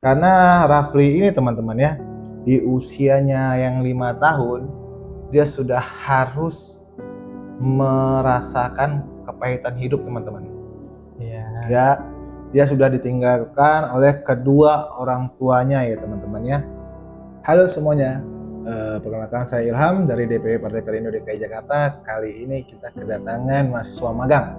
Karena Rafli ini teman-teman ya, di usianya yang 5 tahun, dia sudah harus merasakan kepahitan hidup teman-teman. Iya. Dia sudah ditinggalkan oleh kedua orang tuanya ya teman-teman ya. Halo semuanya, perkenalkan saya Ilham dari DPW Partai Perindo DKI Jakarta. Kali ini kita kedatangan mahasiswa magang.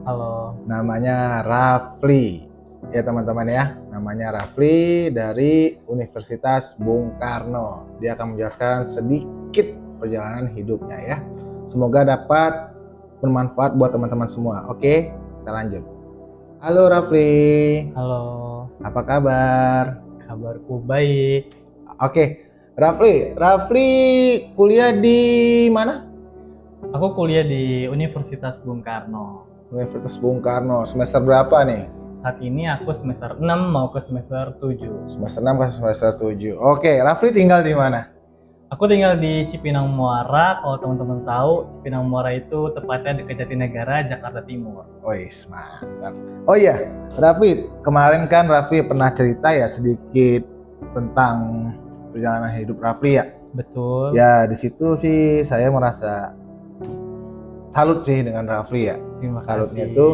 Halo. Namanya Rafli. Ya teman-teman ya, namanya Rafli dari Universitas Bung Karno. Dia akan menjelaskan sedikit perjalanan hidupnya ya. Semoga dapat bermanfaat buat teman-teman semua. Oke, kita lanjut. Halo Rafli. Halo. Apa kabar? Kabarku baik. Oke, Rafli kuliah di mana? Aku kuliah di Universitas Bung Karno. Universitas Bung Karno. Semester berapa nih? Saat ini aku semester 6 mau ke semester 7. Semester 6 ke semester 7. Oke, Rafli tinggal di mana? Aku tinggal di Cipinang Muara. Kalau teman-teman tahu, Cipinang Muara itu tepatnya dekat Jatinegara, Jakarta Timur. Wih, mantap. Oh iya, Rafli, kemarin kan Rafli pernah cerita ya sedikit tentang perjalanan hidup Rafli ya. Betul. Ya, di situ sih saya merasa salut sih dengan Rafli ya. Terima Salutnya kasih. itu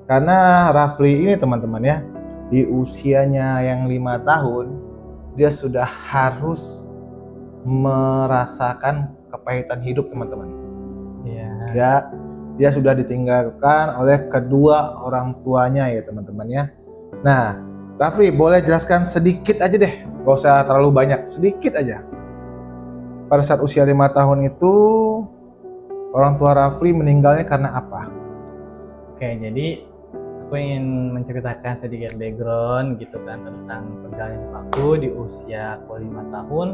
karena Rafli ini teman-teman ya, di usianya yang 5 tahun, dia sudah harus merasakan kepahitan hidup teman-teman. Iya. Dia sudah ditinggalkan oleh kedua orang tuanya ya teman-teman ya. Nah, Rafli boleh jelaskan sedikit aja deh, gak usah terlalu banyak, sedikit aja. Pada saat usia 5 tahun itu, orang tua Rafli meninggalnya karena apa? Oke, jadi aku ingin menceritakan sedikit background gitu kan tentang perjalanan hidup aku di usia aku 5 tahun.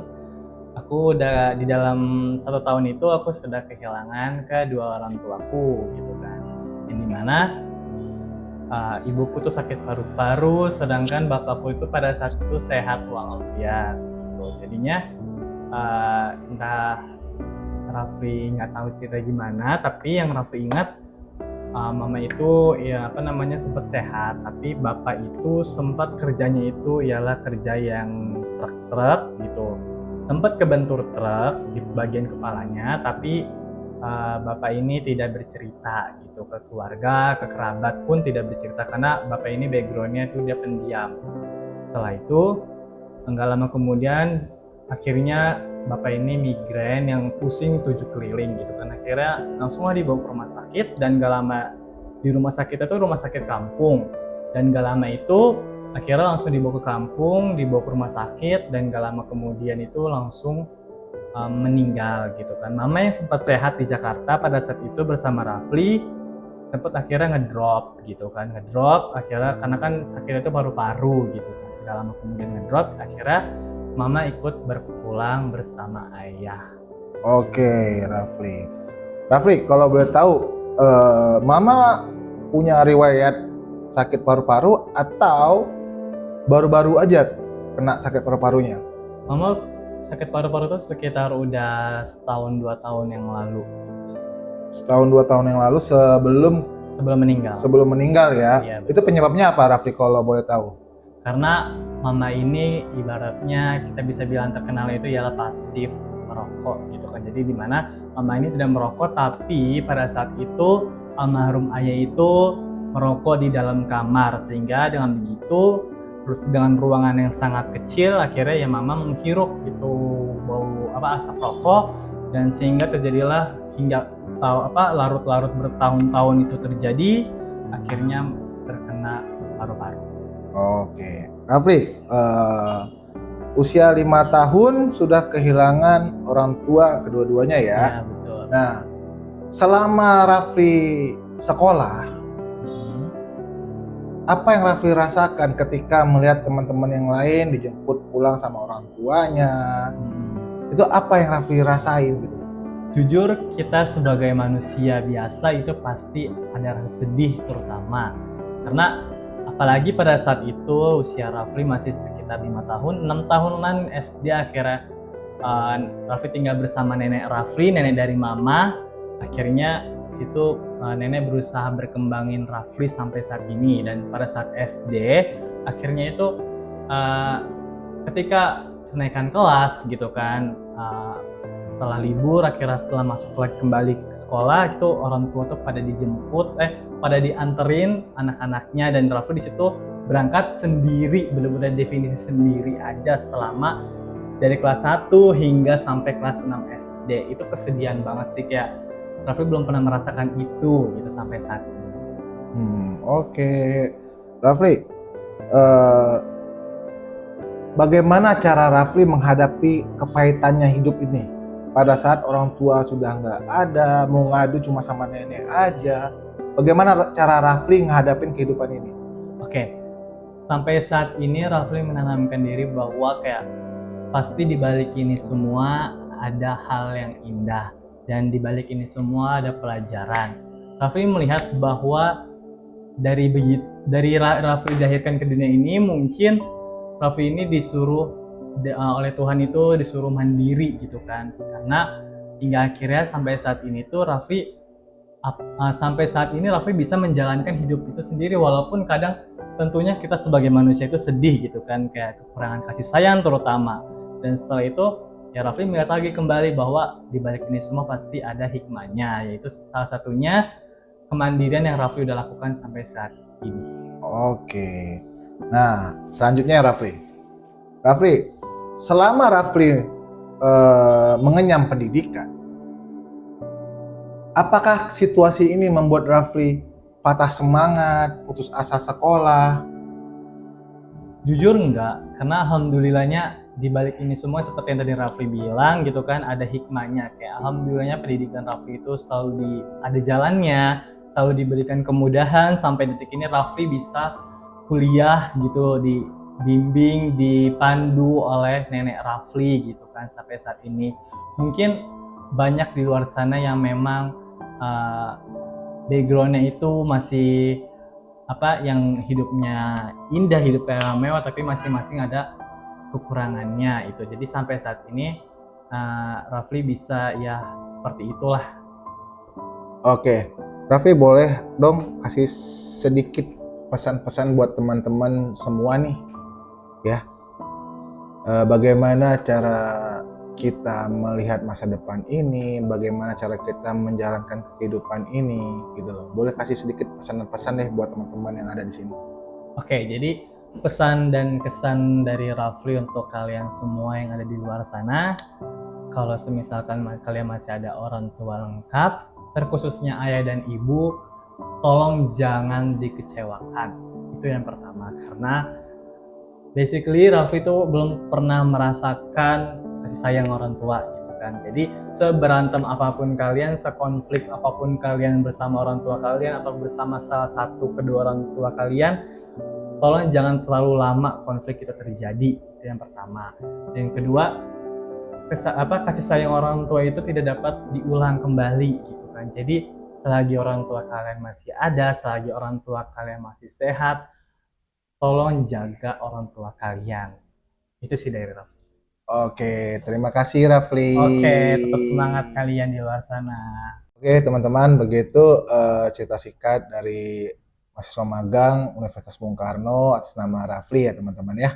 Aku udah di dalam 1 tahun itu aku sudah kehilangan kedua orang tuaku gitu kan. Yang dimana ibuku tuh sakit paru-paru, sedangkan bapakku itu pada saat itu sehat walafiat gitu. Jadinya entah Rafli nggak tahu cerita gimana, tapi yang Rafli ingat mama itu ya sempat sehat, tapi bapak itu sempat kerjanya itu ialah kerja yang truk-truk gitu. Sempat kebentur truk di bagian kepalanya, tapi bapak ini tidak bercerita gitu ke keluarga, ke kerabat pun tidak bercerita karena bapak ini backgroundnya itu dia pendiam. Setelah itu enggak lama kemudian akhirnya bapak ini migrain yang pusing 7 keliling gitu kan. Akhirnya langsung dibawa ke rumah sakit dan gak lama di rumah sakit itu rumah sakit kampung, dan gak lama itu akhirnya langsung dibawa ke kampung, dibawa ke rumah sakit, dan gak lama kemudian itu langsung meninggal gitu kan. Mama yang sempat sehat di Jakarta pada saat itu bersama Rafli sempat akhirnya ngedrop gitu kan, akhirnya karena kan sakitnya itu paru-paru gitu kan. Gak lama kemudian ngedrop, akhirnya mama ikut berpulang bersama ayah. Oke, Rafli. Rafli, kalau boleh tahu, Mama punya riwayat sakit paru-paru atau baru-baru aja kena sakit paru-parunya? Mama sakit paru-paru itu sekitar udah setahun 2 tahun yang lalu. Setahun 2 tahun yang lalu sebelum meninggal. Sebelum meninggal ya. Iya, itu penyebabnya apa, Rafli, kalau boleh tahu? Karena mama ini ibaratnya kita bisa bilang terkenalnya itu ialah pasif merokok gitu kan. Jadi di mana mama ini tidak merokok, tapi pada saat itu almarhum ayah itu merokok di dalam kamar, sehingga dengan begitu terus dengan ruangan yang sangat kecil akhirnya ya mama menghirup itu bau asap rokok, dan sehingga terjadilah hingga larut-larut bertahun-tahun itu terjadi, akhirnya terkena paru-paru. Oke, Rafli, usia 5 tahun sudah kehilangan orang tua kedua-duanya ya? Ya, betul. Nah, selama Rafli sekolah, apa yang Rafli rasakan ketika melihat teman-teman yang lain dijemput pulang sama orang tuanya? Itu apa yang Rafli rasain gitu? Jujur, kita sebagai manusia biasa itu pasti ada rasa sedih terutama. Karena apalagi pada saat itu usia Rafli masih sekitar 5 tahun, 6 tahunan SD akhirnya Rafli tinggal bersama nenek Rafli, nenek dari mama. Akhirnya situ nenek berusaha berkembangin Rafli sampai saat ini, dan pada saat SD akhirnya itu eh, ketika kenaikan kelas gitu kan, setelah libur akhirnya setelah masuk lagi kembali ke sekolah itu orang tua tuh pada dijemput pada dianterin anak-anaknya, dan Raffi di situ berangkat sendiri, benar-benar definisi sendiri aja selama dari kelas 1 hingga sampai kelas 6 SD. Itu kesedihan banget sih, kayak Raffi belum pernah merasakan itu gitu sampai saat ini. Oke. Rafli, eh, bagaimana cara Rafli menghadapi kepahitannya hidup ini? Pada saat orang tua sudah nggak ada, mau ngadu cuma sama nenek aja. Bagaimana cara Rafli menghadapi kehidupan ini? Oke, sampai saat ini Rafli menanamkan diri bahwa kayak pasti di balik ini semua ada hal yang indah, dan di balik ini semua ada pelajaran. Rafli melihat bahwa dari Rafli dilahirkan ke dunia ini, mungkin Rafli ini disuruh oleh Tuhan itu disuruh mandiri gitu kan, karena hingga akhirnya sampai saat ini tuh Rafli bisa menjalankan hidup itu sendiri, walaupun kadang tentunya kita sebagai manusia itu sedih gitu kan, kayak kekurangan kasih sayang terutama. Dan setelah itu ya Rafli melihat lagi kembali bahwa di balik ini semua pasti ada hikmahnya, yaitu salah satunya kemandirian yang Rafli udah lakukan sampai saat ini. Oke. Nah, selanjutnya Rafli. Rafli, selama Rafli mengenyam pendidikan, apakah situasi ini membuat Rafli patah semangat, putus asa sekolah? Jujur enggak, karena alhamdulillahnya di balik ini semua seperti yang tadi Rafli bilang gitu kan, ada hikmahnya. Kayak alhamdulillahnya pendidikan Rafli itu selalu ada jalannya, selalu diberikan kemudahan, sampai detik ini Rafli bisa kuliah gitu, dibimbing, dipandu oleh nenek Rafli gitu kan sampai saat ini. Mungkin banyak di luar sana yang memang backgroundnya itu masih yang hidupnya indah, hidupnya mewah, tapi masing-masing ada kekurangannya itu. Jadi sampai saat ini Rafli bisa ya seperti itulah. Oke, Rafli boleh dong kasih sedikit pesan-pesan buat teman-teman semua nih, ya. Bagaimana cara kita melihat masa depan ini, bagaimana cara kita menjalankan kehidupan ini, gitu loh. Boleh kasih sedikit pesan-pesan deh buat teman-teman yang ada di sini. Oke, jadi pesan dan kesan dari Rafli untuk kalian semua yang ada di luar sana, kalau semisalkan kalian masih ada orang tua lengkap, terkhususnya ayah dan ibu, tolong jangan dikecewakan. Itu yang pertama, karena basically Rafli itu belum pernah merasakan kasih sayang orang tua gitu kan. Jadi seberantem apapun kalian, sekonflik apapun kalian bersama orang tua kalian atau bersama salah satu kedua orang tua kalian, tolong jangan terlalu lama konflik itu terjadi. Itu yang pertama. Dan yang kedua, kasih sayang orang tua itu tidak dapat diulang kembali gitu kan. Jadi selagi orang tua kalian masih ada, selagi orang tua kalian masih sehat, tolong jaga orang tua kalian. Itu sih dari Rafli. Oke, terima kasih Rafli. Oke, tetap semangat kalian di luar sana. Oke, teman-teman, begitu cerita singkat dari mahasiswa magang Universitas Bung Karno atas nama Rafli ya teman-teman ya.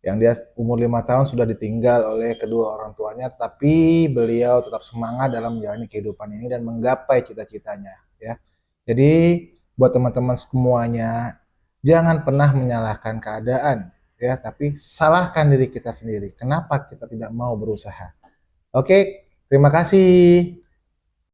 Yang dia umur 5 tahun sudah ditinggal oleh kedua orang tuanya, tapi beliau tetap semangat dalam menjalani kehidupan ini dan menggapai cita-citanya ya. Jadi buat teman-teman semuanya, jangan pernah menyalahkan keadaan ya, tapi salahkan diri kita sendiri. Kenapa kita tidak mau berusaha? Oke, terima kasih.